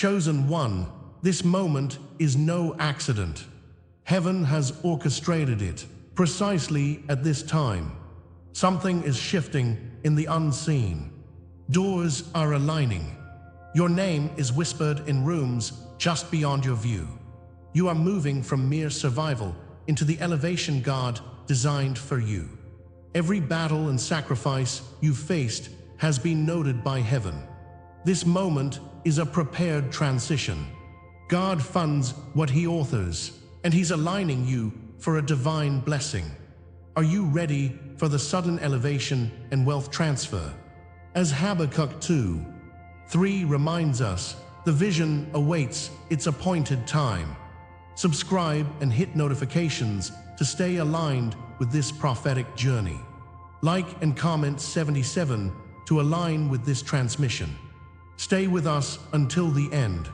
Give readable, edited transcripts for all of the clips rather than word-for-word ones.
Chosen one, this moment is no accident. Heaven has orchestrated it precisely at this time. Something is shifting in the unseen. Doors are aligning. Your name is whispered in rooms just beyond your view. You are moving from mere survival into the elevation God designed for you. Every battle and sacrifice you've faced has been noted by heaven. This moment is a prepared transition. God funds what He authors, and He's aligning you for a divine blessing. Are you ready for the sudden elevation and wealth transfer? As Habakkuk 2:3 reminds us, the vision awaits its appointed time. Subscribe and hit notifications to stay aligned with this prophetic journey. Like and comment 77 to align with this transmission. Stay with us until the end.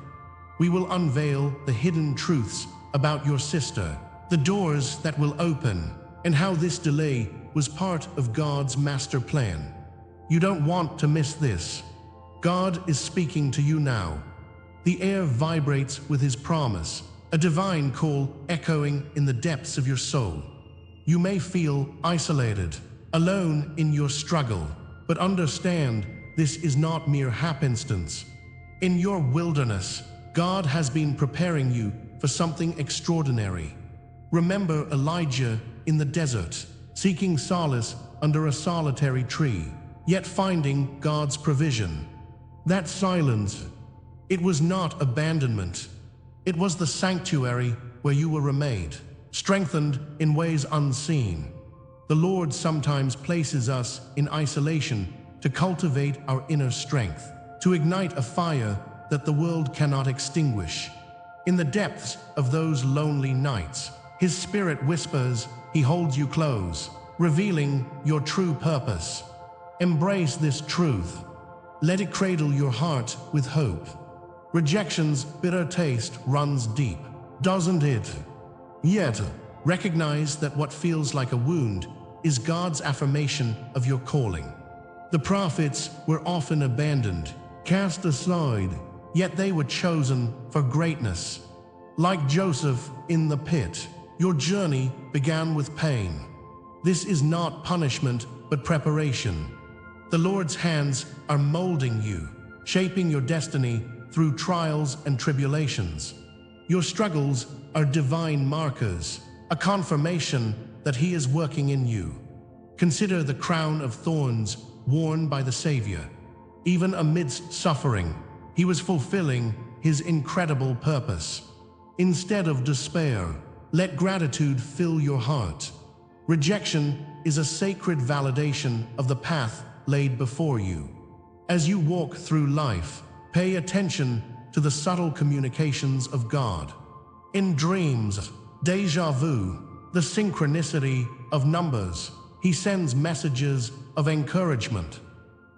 We will unveil the hidden truths about your sister, the doors that will open, and how this delay was part of God's master plan. You don't want to miss this. God is speaking to you now. The air vibrates with His promise, a divine call echoing in the depths of your soul. You may feel isolated, alone in your struggle, but understand this is not mere happenstance. In your wilderness, God has been preparing you for something extraordinary. Remember Elijah in the desert, seeking solace under a solitary tree, yet finding God's provision. That silence, it was not abandonment. It was the sanctuary where you were remade, strengthened in ways unseen. The Lord sometimes places us in isolation to cultivate our inner strength, to ignite a fire that the world cannot extinguish. In the depths of those lonely nights, His Spirit whispers, He holds you close, revealing your true purpose. Embrace this truth. Let it cradle your heart with hope. Rejection's bitter taste runs deep, doesn't it? Yet, recognize that what feels like a wound is God's affirmation of your calling. The prophets were often abandoned, cast aside, yet they were chosen for greatness. Like Joseph in the pit, your journey began with pain. This is not punishment, but preparation. The Lord's hands are molding you, shaping your destiny through trials and tribulations. Your struggles are divine markers, a confirmation that He is working in you. Consider the crown of thorns worn by the Savior. Even amidst suffering, He was fulfilling His incredible purpose. Instead of despair, let gratitude fill your heart. Rejection is a sacred validation of the path laid before you. As you walk through life, pay attention to the subtle communications of God. In dreams, déjà vu, the synchronicity of numbers, He sends messages of encouragement.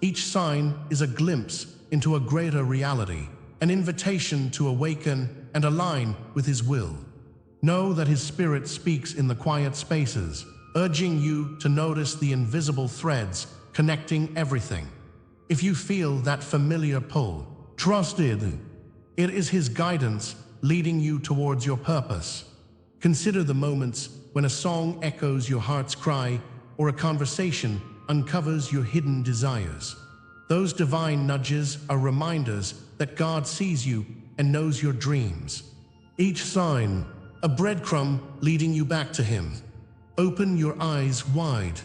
Each sign is a glimpse into a greater reality, an invitation to awaken and align with His will. Know that His Spirit speaks in the quiet spaces, urging you to notice the invisible threads connecting everything. If you feel that familiar pull, trust it. It is His guidance leading you towards your purpose. Consider the moments when a song echoes your heart's cry or a conversation uncovers your hidden desires. Those divine nudges are reminders that God sees you and knows your dreams. Each sign, a breadcrumb leading you back to Him. Open your eyes wide.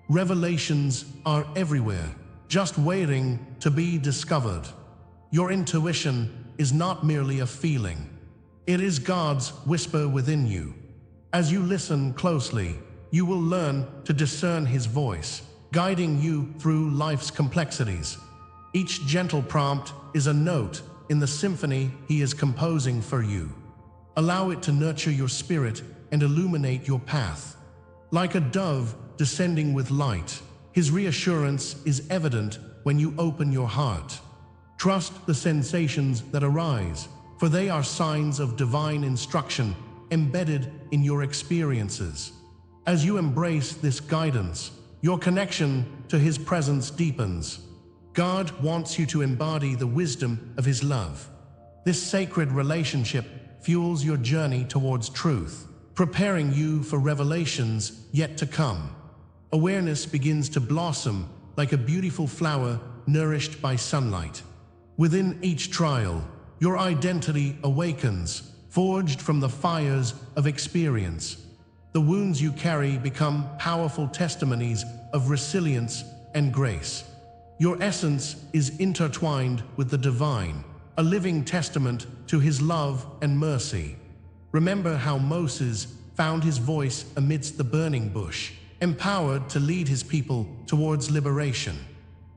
Revelations are everywhere, just waiting to be discovered. Your intuition is not merely a feeling. It is God's whisper within you. As you listen closely, you will learn to discern His voice, guiding you through life's complexities. Each gentle prompt is a note in the symphony He is composing for you. Allow it to nurture your spirit and illuminate your path. Like a dove descending with light, His reassurance is evident when you open your heart. Trust the sensations that arise, for they are signs of divine instruction embedded in your experiences. As you embrace this guidance, your connection to His presence deepens. God wants you to embody the wisdom of His love. This sacred relationship fuels your journey towards truth, preparing you for revelations yet to come. Awareness begins to blossom like a beautiful flower nourished by sunlight. Within each trial, your identity awakens, forged from the fires of experience. The wounds you carry become powerful testimonies of resilience and grace. Your essence is intertwined with the divine, a living testament to His love and mercy. Remember how Moses found his voice amidst the burning bush, empowered to lead his people towards liberation.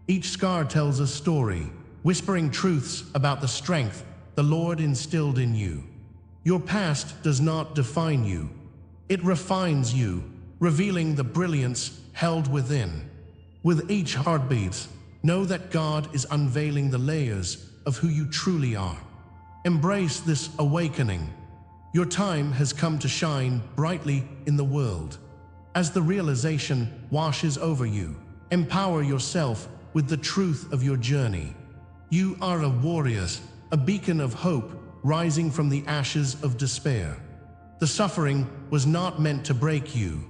Each scar tells a story, whispering truths about the strength the Lord instilled in you. Your past does not define you. It refines you, revealing the brilliance held within. With each heartbeat, know that God is unveiling the layers of who you truly are. Embrace this awakening. Your time has come to shine brightly in the world. As the realization washes over you, empower yourself with the truth of your journey. You are a warrior, a beacon of hope rising from the ashes of despair. The suffering was not meant to break you.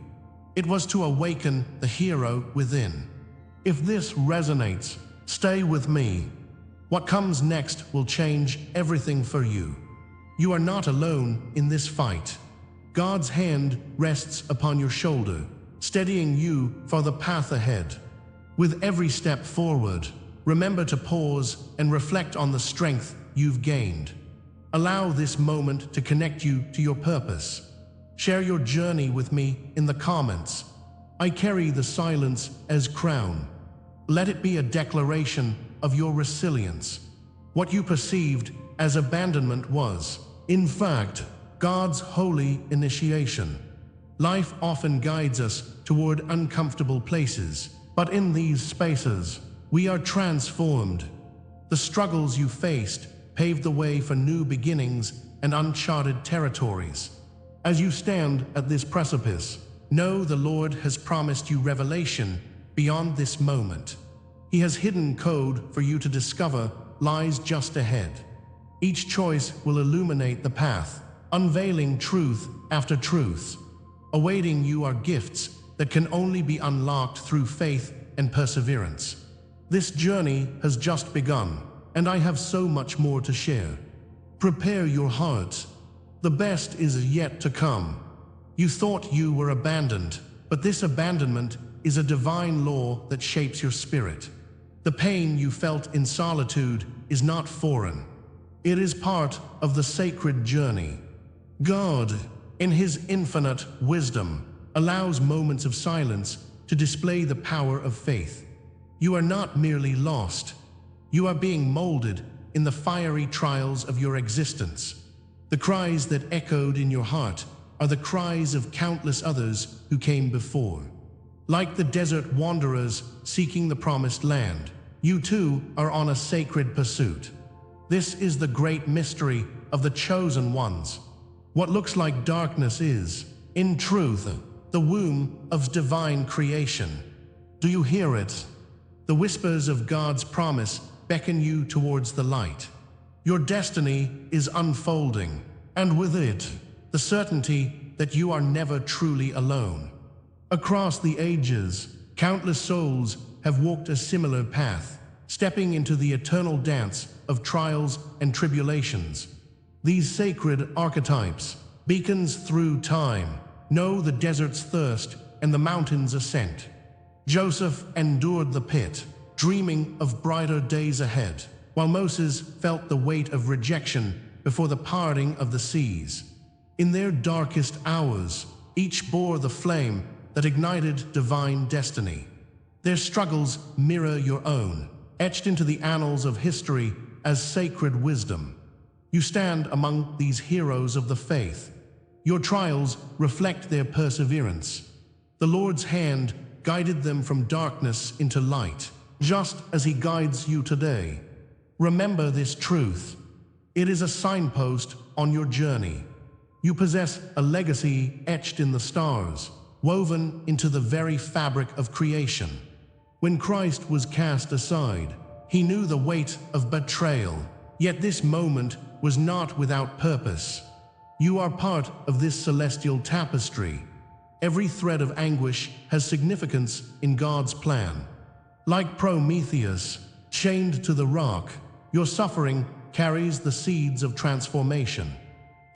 It was to awaken the hero within. If this resonates, stay with me. What comes next will change everything for you. You are not alone in this fight. God's hand rests upon your shoulder, steadying you for the path ahead. With every step forward, remember to pause and reflect on the strength you've gained. Allow this moment to connect you to your purpose. Share your journey with me in the comments. I carry the silence as crown. Let it be a declaration of your resilience. What you perceived as abandonment was, in fact, God's holy initiation. Life often guides us toward uncomfortable places, but in these spaces, we are transformed. The struggles you faced paved the way for new beginnings and uncharted territories. As you stand at this precipice, know the Lord has promised you revelation beyond this moment. He has hidden code for you to discover lies just ahead. Each choice will illuminate the path, unveiling truth after truth. Awaiting you are gifts that can only be unlocked through faith and perseverance. This journey has just begun, and I have so much more to share. Prepare your hearts. The best is yet to come. You thought you were abandoned, but this abandonment is a divine law that shapes your spirit. The pain you felt in solitude is not foreign. It is part of the sacred journey. God, in His infinite wisdom, allows moments of silence to display the power of faith. You are not merely lost. You are being molded in the fiery trials of your existence. The cries that echoed in your heart are the cries of countless others who came before. Like the desert wanderers seeking the promised land, you too are on a sacred pursuit. This is the great mystery of the chosen ones. What looks like darkness is, in truth, the womb of divine creation. Do you hear it? The whispers of God's promise beckon you towards the light. Your destiny is unfolding, and with it, the certainty that you are never truly alone. Across the ages, countless souls have walked a similar path, stepping into the eternal dance of trials and tribulations. These sacred archetypes, beacons through time, know the desert's thirst and the mountain's ascent. Joseph endured the pit, dreaming of brighter days ahead, while Moses felt the weight of rejection before the parting of the seas. In their darkest hours, each bore the flame that ignited divine destiny. Their struggles mirror your own, etched into the annals of history as sacred wisdom. You stand among these heroes of the faith. Your trials reflect their perseverance. The Lord's hand guided them from darkness into light, just as He guides you today. Remember this truth. It is a signpost on your journey. You possess a legacy etched in the stars, woven into the very fabric of creation. When Christ was cast aside, He knew the weight of betrayal, yet this moment was not without purpose. You are part of this celestial tapestry. Every thread of anguish has significance in God's plan. Like Prometheus, chained to the rock, your suffering carries the seeds of transformation.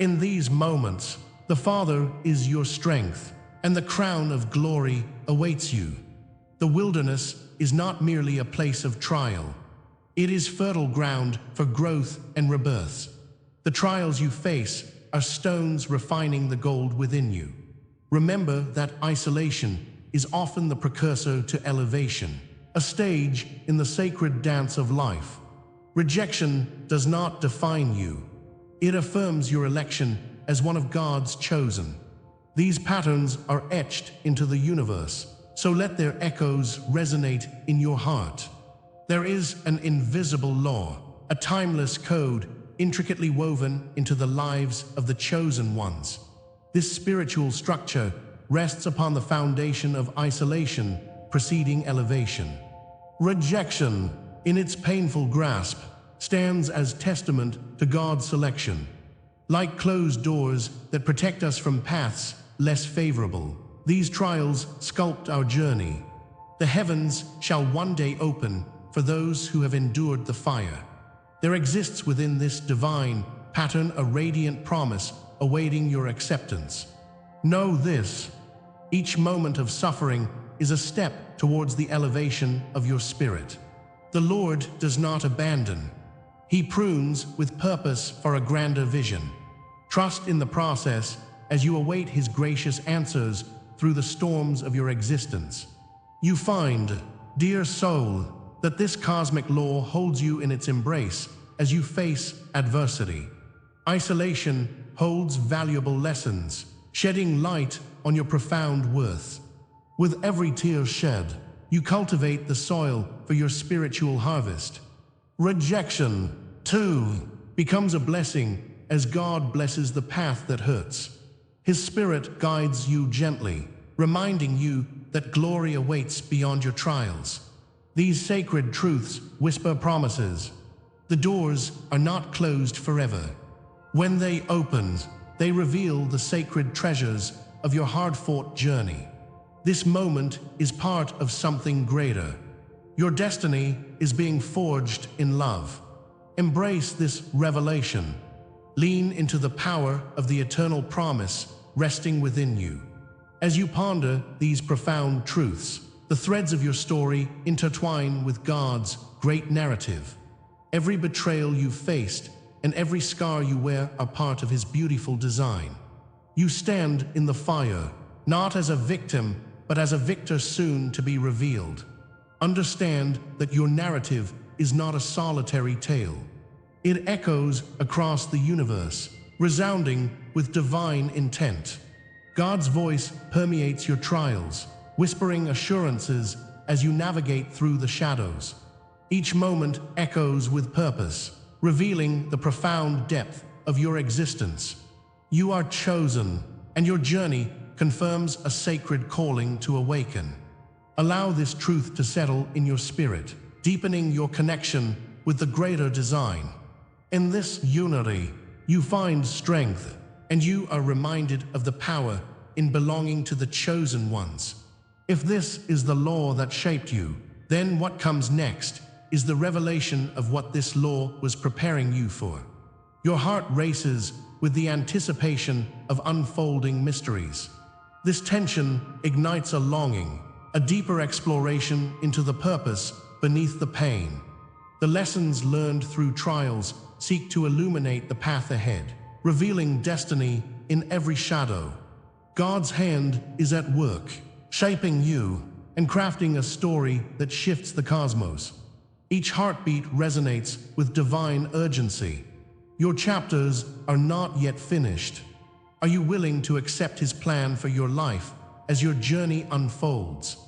In these moments, the Father is your strength, and the crown of glory awaits you. The wilderness is not merely a place of trial. It is fertile ground for growth and rebirth. The trials you face are stones refining the gold within you. Remember that isolation is often the precursor to elevation, a stage in the sacred dance of life. Rejection does not define you. It affirms your election as one of God's chosen. These patterns are etched into the universe, so let their echoes resonate in your heart. There is an invisible law, a timeless code intricately woven into the lives of the chosen ones. This spiritual structure rests upon the foundation of isolation preceding elevation. Rejection, in its painful grasp, stands as testament to God's selection. Like closed doors that protect us from paths less favorable, these trials sculpt our journey. The heavens shall one day open for those who have endured the fire. There exists within this divine pattern a radiant promise awaiting your acceptance. Know this: each moment of suffering is a step towards the elevation of your spirit. The Lord does not abandon. He prunes with purpose for a grander vision. Trust in the process as you await His gracious answers through the storms of your existence. You find, dear soul, that this cosmic law holds you in its embrace as you face adversity. Isolation holds valuable lessons, shedding light on your profound worth. With every tear shed, you cultivate the soil for your spiritual harvest. Rejection, too, becomes a blessing as God blesses the path that hurts. His Spirit guides you gently, reminding you that glory awaits beyond your trials. These sacred truths whisper promises. The doors are not closed forever. When they open, they reveal the sacred treasures of your hard-fought journey. This moment is part of something greater. Your destiny is being forged in love. Embrace this revelation. Lean into the power of the eternal promise resting within you. As you ponder these profound truths, the threads of your story intertwine with God's great narrative. Every betrayal you've faced and every scar you wear are part of His beautiful design. You stand in the fire, not as a victim, but as a victor soon to be revealed. Understand that your narrative is not a solitary tale. It echoes across the universe, resounding with divine intent. God's voice permeates your trials, whispering assurances as you navigate through the shadows. Each moment echoes with purpose, revealing the profound depth of your existence. You are chosen, and your journey confirms a sacred calling to awaken. Allow this truth to settle in your spirit, deepening your connection with the greater design. In this unity, you find strength, and you are reminded of the power in belonging to the chosen ones. If this is the law that shaped you, then what comes next is the revelation of what this law was preparing you for. Your heart races with the anticipation of unfolding mysteries. This tension ignites a longing, a deeper exploration into the purpose beneath the pain. The lessons learned through trials seek to illuminate the path ahead, revealing destiny in every shadow. God's hand is at work, shaping you and crafting a story that shifts the cosmos. Each heartbeat resonates with divine urgency. Your chapters are not yet finished. Are you willing to accept His plan for your life as your journey unfolds?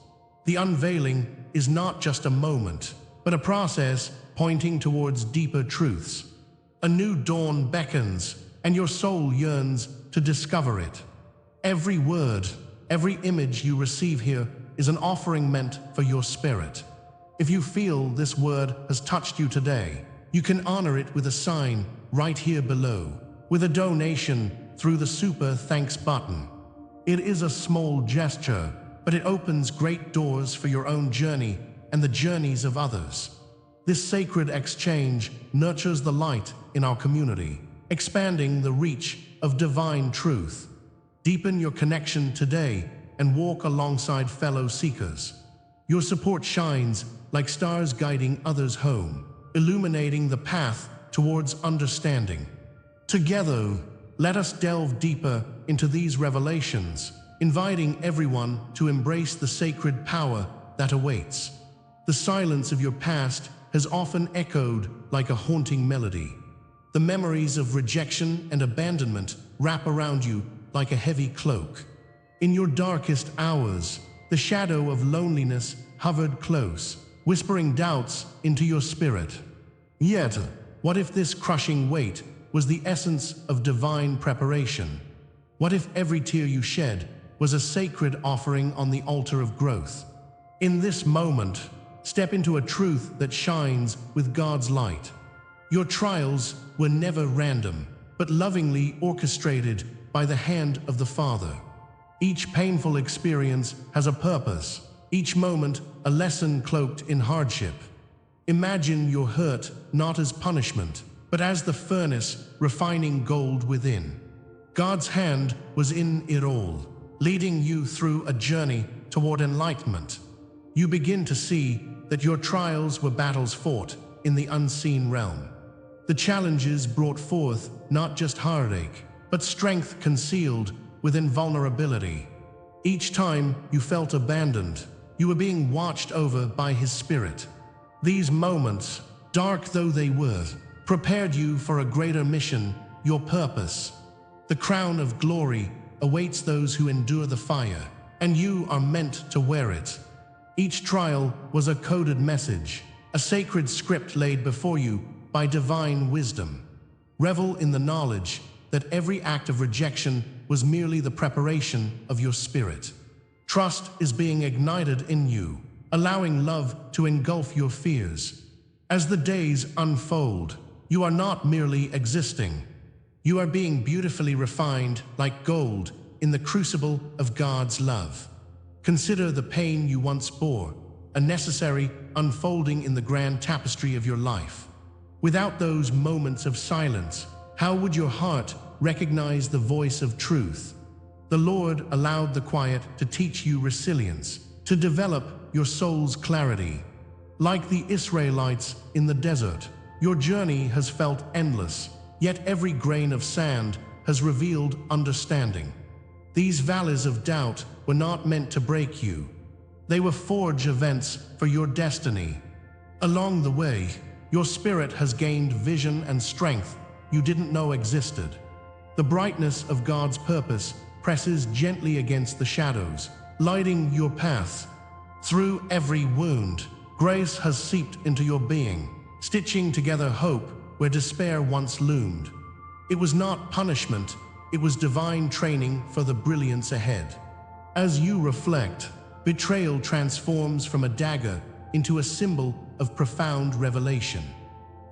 The unveiling is not just a moment, but a process pointing towards deeper truths. A new dawn beckons, and your soul yearns to discover it. Every word, every image you receive here is an offering meant for your spirit. If you feel this word has touched you today, you can honor it with a sign right here below, with a donation through the Super Thanks button. It is a small gesture, but it opens great doors for your own journey and the journeys of others. This sacred exchange nurtures the light in our community, expanding the reach of divine truth. Deepen your connection today and walk alongside fellow seekers. Your support shines like stars guiding others home, illuminating the path towards understanding. Together, let us delve deeper into these revelations, inviting everyone to embrace the sacred power that awaits. The silence of your past has often echoed like a haunting melody. The memories of rejection and abandonment wrap around you like a heavy cloak. In your darkest hours, the shadow of loneliness hovered close, whispering doubts into your spirit. Yet, what if this crushing weight was the essence of divine preparation? What if every tear you shed was a sacred offering on the altar of growth? In this moment, step into a truth that shines with God's light. Your trials were never random, but lovingly orchestrated by the hand of the Father. Each painful experience has a purpose, each moment a lesson cloaked in hardship. Imagine your hurt not as punishment, but as the furnace refining gold within. God's hand was in it all, leading you through a journey toward enlightenment. You begin to see that your trials were battles fought in the unseen realm. The challenges brought forth not just heartache, but strength concealed within vulnerability. Each time you felt abandoned, you were being watched over by His Spirit. These moments, dark though they were, prepared you for a greater mission, your purpose. The crown of glory awaits those who endure the fire, and you are meant to wear it. Each trial was a coded message, a sacred script laid before you by divine wisdom. Revel in the knowledge that every act of rejection was merely the preparation of your spirit. Trust is being ignited in you, allowing love to engulf your fears. As the days unfold, you are not merely existing. You are being beautifully refined like gold in the crucible of God's love. Consider the pain you once bore, a necessary unfolding in the grand tapestry of your life. Without those moments of silence, how would your heart recognize the voice of truth? The Lord allowed the quiet to teach you resilience, to develop your soul's clarity. Like the Israelites in the desert, your journey has felt endless, yet every grain of sand has revealed understanding. These valleys of doubt were not meant to break you. They were forge events for your destiny. Along the way, your spirit has gained vision and strength you didn't know existed. The brightness of God's purpose presses gently against the shadows, lighting your path. Through every wound, grace has seeped into your being, stitching together hope where despair once loomed. It was not punishment, it was divine training for the brilliance ahead. As you reflect, betrayal transforms from a dagger into a symbol of profound revelation.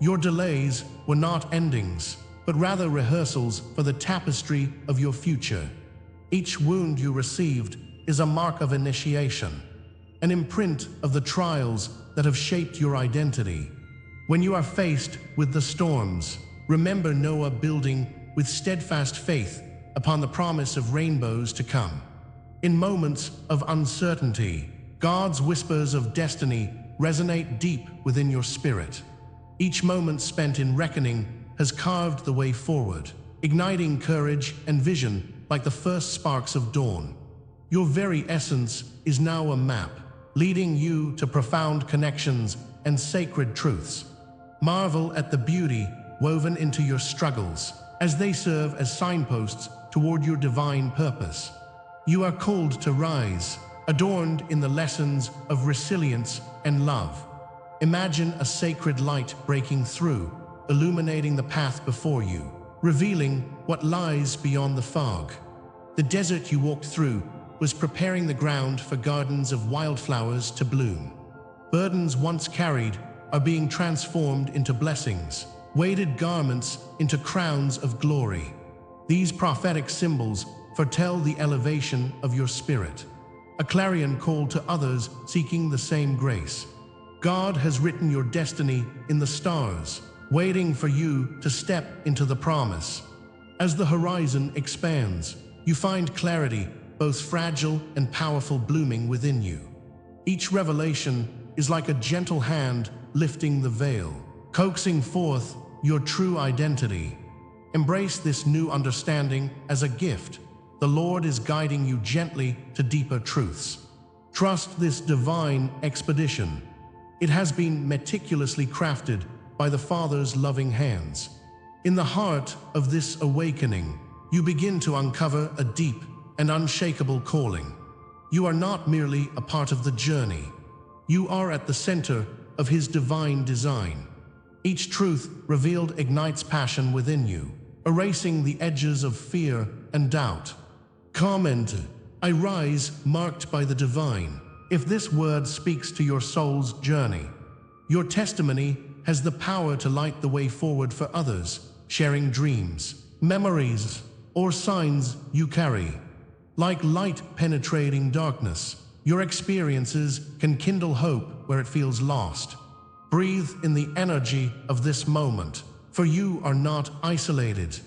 Your delays were not endings, but rather rehearsals for the tapestry of your future. Each wound you received is a mark of initiation, an imprint of the trials that have shaped your identity. When you are faced with the storms, remember Noah building with steadfast faith upon the promise of rainbows to come. In moments of uncertainty, God's whispers of destiny resonate deep within your spirit. Each moment spent in reckoning has carved the way forward, igniting courage and vision like the first sparks of dawn. Your very essence is now a map, leading you to profound connections and sacred truths. Marvel at the beauty woven into your struggles, as they serve as signposts toward your divine purpose. You are called to rise, adorned in the lessons of resilience and love. Imagine a sacred light breaking through, illuminating the path before you, revealing what lies beyond the fog. The desert you walked through was preparing the ground for gardens of wildflowers to bloom. Burdens once carried are being transformed into blessings, weighted garments into crowns of glory. These prophetic symbols foretell the elevation of your spirit, a clarion call to others seeking the same grace. God has written your destiny in the stars, waiting for you to step into the promise. As the horizon expands, you find clarity, both fragile and powerful, blooming within you. Each revelation is like a gentle hand lifting the veil, coaxing forth your true identity. Embrace this new understanding as a gift. The Lord is guiding you gently to deeper truths. Trust this divine expedition. It has been meticulously crafted by the Father's loving hands. In the heart of this awakening, you begin to uncover a deep and unshakable calling. You are not merely a part of the journey. You are at the center of His divine design. Each truth revealed ignites passion within you, erasing the edges of fear and doubt. Comment, I rise marked by the divine. If this word speaks to your soul's journey, your testimony has the power to light the way forward for others, sharing dreams, memories, or signs you carry. Like light penetrating darkness, your experiences can kindle hope where it feels lost. Breathe in the energy of this moment, for you are not isolated.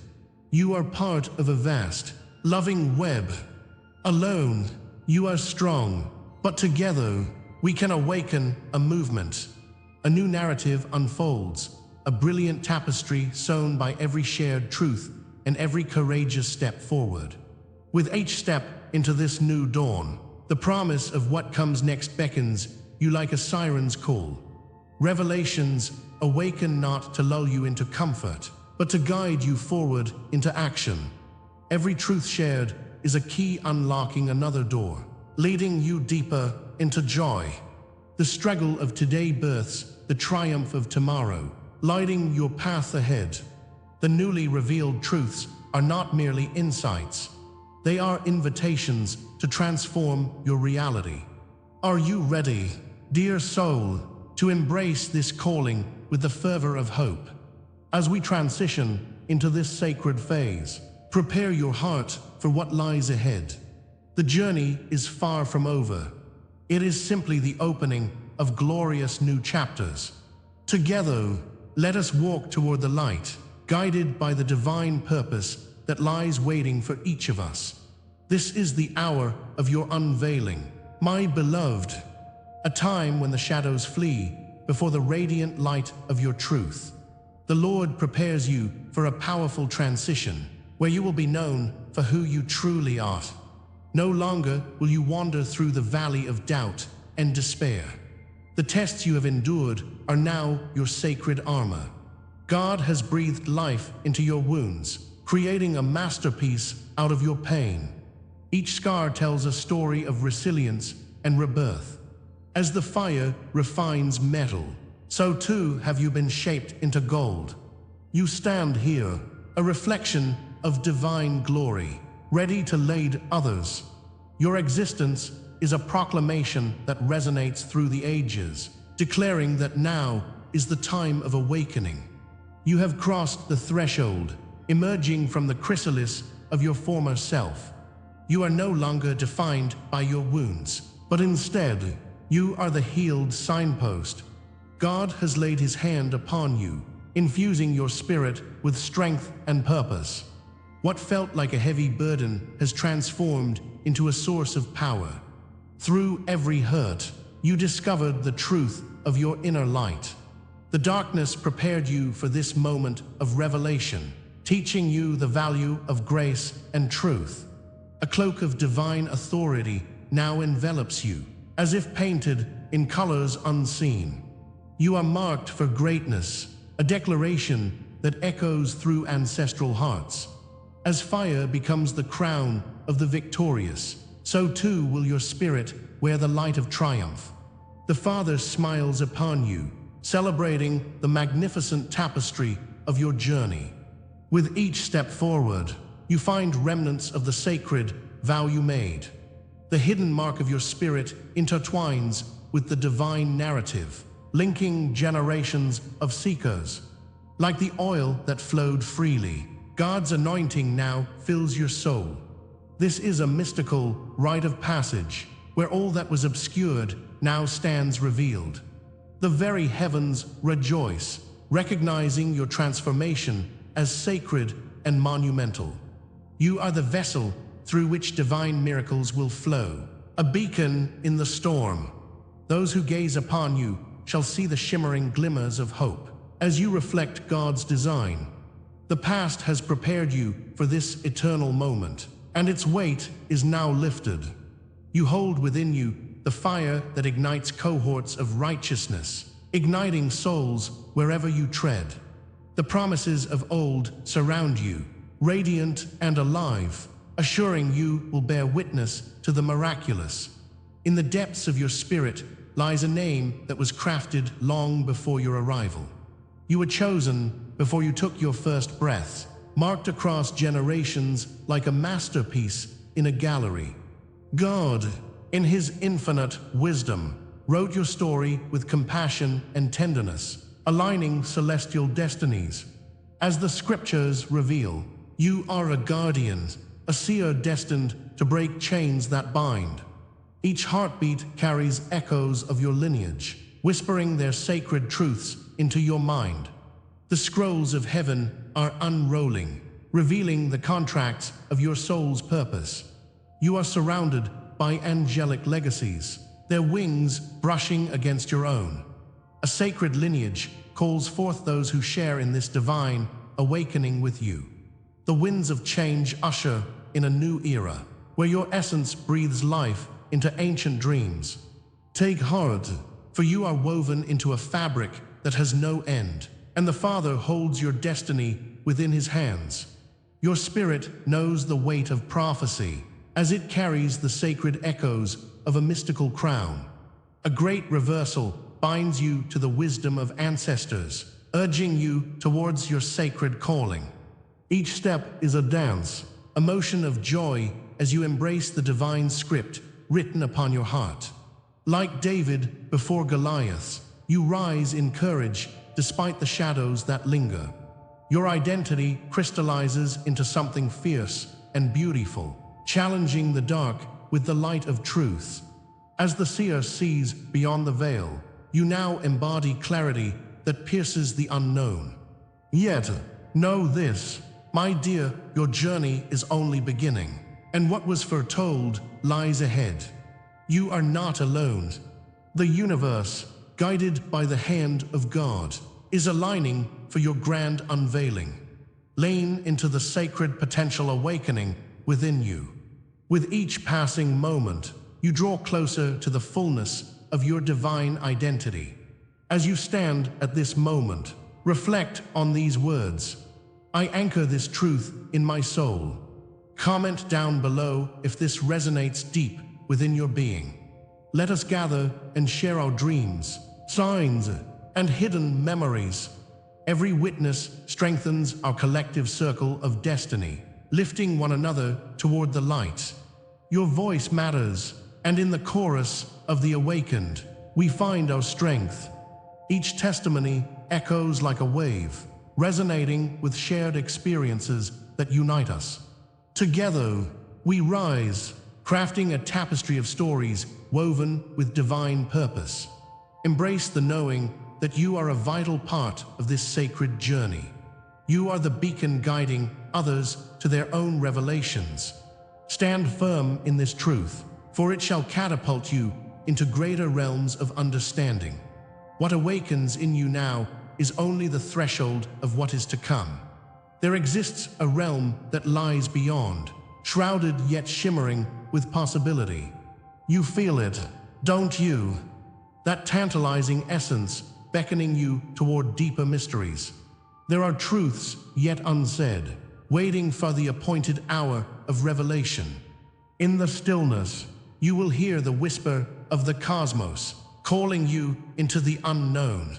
You are part of a vast, loving web. Alone, you are strong, but together, we can awaken a movement. A new narrative unfolds, a brilliant tapestry sewn by every shared truth and every courageous step forward. With each step into this new dawn, the promise of what comes next beckons you like a siren's call. Revelations awaken not to lull you into comfort, but to guide you forward into action. Every truth shared is a key unlocking another door, leading you deeper into joy. The struggle of today births the triumph of tomorrow, lighting your path ahead. The newly revealed truths are not merely insights. They are invitations to transform your reality. Are you ready, dear soul, to embrace this calling with the fervor of hope? As we transition into this sacred phase, prepare your heart for what lies ahead. The journey is far from over. It is simply the opening of glorious new chapters. Together, let us walk toward the light, guided by the divine purpose that lies waiting for each of us. This is the hour of your unveiling, my beloved, a time when the shadows flee before the radiant light of your truth. The Lord prepares you for a powerful transition, where you will be known for who you truly are. No longer will you wander through the valley of doubt and despair. The tests you have endured are now your sacred armor. God has breathed life into your wounds, creating a masterpiece out of your pain. Each scar tells a story of resilience and rebirth. As the fire refines metal, so too have you been shaped into gold. You stand here, a reflection of divine glory, ready to lead others. Your existence is a proclamation that resonates through the ages, declaring that now is the time of awakening. You have crossed the threshold, emerging from the chrysalis of your former self. You are no longer defined by your wounds, but instead, you are the healed signpost. God has laid His hand upon you, infusing your spirit with strength and purpose. What felt like a heavy burden has transformed into a source of power. Through every hurt, you discovered the truth of your inner light. The darkness prepared you for this moment of revelation, teaching you the value of grace and truth. A cloak of divine authority now envelops you, as if painted in colors unseen. You are marked for greatness, a declaration that echoes through ancestral hearts. As fire becomes the crown of the victorious, so too will your spirit wear the light of triumph. The Father smiles upon you, celebrating the magnificent tapestry of your journey. With each step forward, you find remnants of the sacred vow you made. The hidden mark of your spirit intertwines with the divine narrative, linking generations of seekers. Like the oil that flowed freely, God's anointing now fills your soul. This is a mystical rite of passage, where all that was obscured now stands revealed. The very heavens rejoice, recognizing your transformation as sacred and monumental. You are the vessel through which divine miracles will flow, a beacon in the storm. Those who gaze upon you shall see the shimmering glimmers of hope as you reflect God's design. The past has prepared you for this eternal moment, and its weight is now lifted. You hold within you the fire that ignites cohorts of righteousness, igniting souls wherever you tread. The promises of old surround you, radiant and alive, assuring you will bear witness to the miraculous. In the depths of your spirit lies a name that was crafted long before your arrival. You were chosen before you took your first breath, marked across generations like a masterpiece in a gallery. God, in His infinite wisdom, wrote your story with compassion and tenderness, aligning celestial destinies. As the scriptures reveal, you are a guardian, a seer destined to break chains that bind. Each heartbeat carries echoes of your lineage, whispering their sacred truths into your mind. The scrolls of heaven are unrolling, revealing the contracts of your soul's purpose. You are surrounded by angelic legacies, their wings brushing against your own. A sacred lineage calls forth those who share in this divine awakening with you. The winds of change usher in a new era, where your essence breathes life into ancient dreams. Take heart, for you are woven into a fabric that has no end, and the Father holds your destiny within His hands. Your spirit knows the weight of prophecy, as it carries the sacred echoes of a mystical crown. A great reversal binds you to the wisdom of ancestors, urging you towards your sacred calling. Each step is a dance, a motion of joy as you embrace the divine script written upon your heart. Like David before Goliath, you rise in courage despite the shadows that linger. Your identity crystallizes into something fierce and beautiful, challenging the dark with the light of truth. As the seer sees beyond the veil, you now embody clarity that pierces the unknown. Yet, know this, my dear, your journey is only beginning, and what was foretold lies ahead. You are not alone. The universe, guided by the hand of God, is aligning for your grand unveiling. Lean into the sacred potential awakening within you. With each passing moment, you draw closer to the fullness of your divine identity. As you stand at this moment, reflect on these words. I anchor this truth in my soul. Comment down below if this resonates deep within your being. Let us gather and share our dreams, signs, and hidden memories. Every witness strengthens our collective circle of destiny, lifting one another toward the light. Your voice matters, and in the chorus of the awakened, we find our strength. Each testimony echoes like a wave, resonating with shared experiences that unite us. Together, we rise, crafting a tapestry of stories woven with divine purpose. Embrace the knowing that you are a vital part of this sacred journey. You are the beacon guiding others to their own revelations. Stand firm in this truth, for it shall catapult you into greater realms of understanding. What awakens in you now is only the threshold of what is to come. There exists a realm that lies beyond, shrouded yet shimmering with possibility. You feel it, don't you? That tantalizing essence beckoning you toward deeper mysteries. There are truths yet unsaid, waiting for the appointed hour of revelation. In the stillness, you will hear the whisper of the cosmos, calling you into the unknown.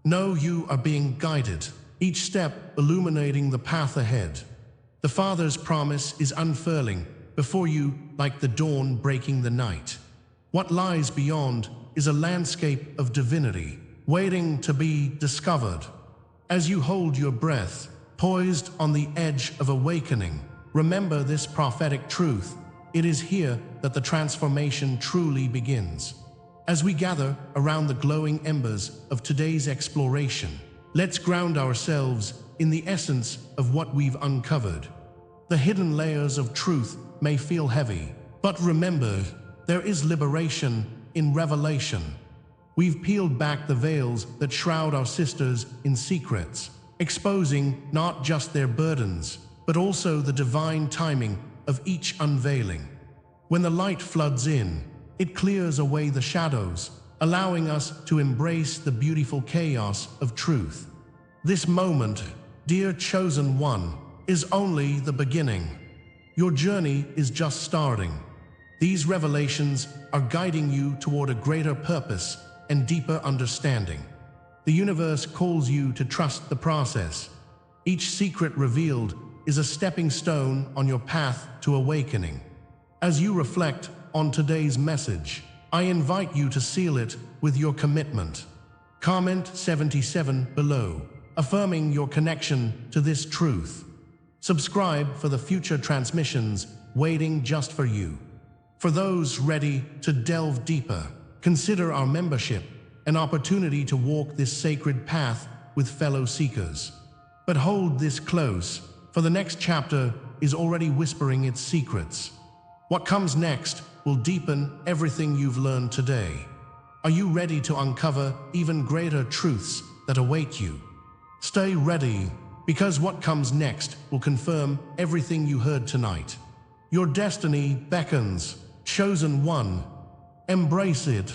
Know you are being guided, each step illuminating the path ahead. The Father's promise is unfurling before you like the dawn breaking the night. What lies beyond is a landscape of divinity, waiting to be discovered. As you hold your breath, poised on the edge of awakening, remember this prophetic truth. It is here that the transformation truly begins. As we gather around the glowing embers of today's exploration, let's ground ourselves in the essence of what we've uncovered. The hidden layers of truth may feel heavy, but remember, there is liberation in revelation. We've peeled back the veils that shroud our sisters in secrets, exposing not just their burdens, but also the divine timing of each unveiling. When the light floods in, it clears away the shadows, allowing us to embrace the beautiful chaos of truth. This moment, dear chosen one, is only the beginning. Your journey is just starting. These revelations are guiding you toward a greater purpose and deeper understanding. The universe calls you to trust the process. Each secret revealed is a stepping stone on your path to awakening. As you reflect on today's message, I invite you to seal it with your commitment. Comment 77 below, affirming your connection to this truth. Subscribe for the future transmissions waiting just for you. For those ready to delve deeper, consider our membership, an opportunity to walk this sacred path with fellow seekers. But hold this close, for the next chapter is already whispering its secrets. What comes next will deepen everything you've learned today. Are you ready to uncover even greater truths that await you? Stay ready, because what comes next will confirm everything you heard tonight. Your destiny beckons, chosen one. Embrace it.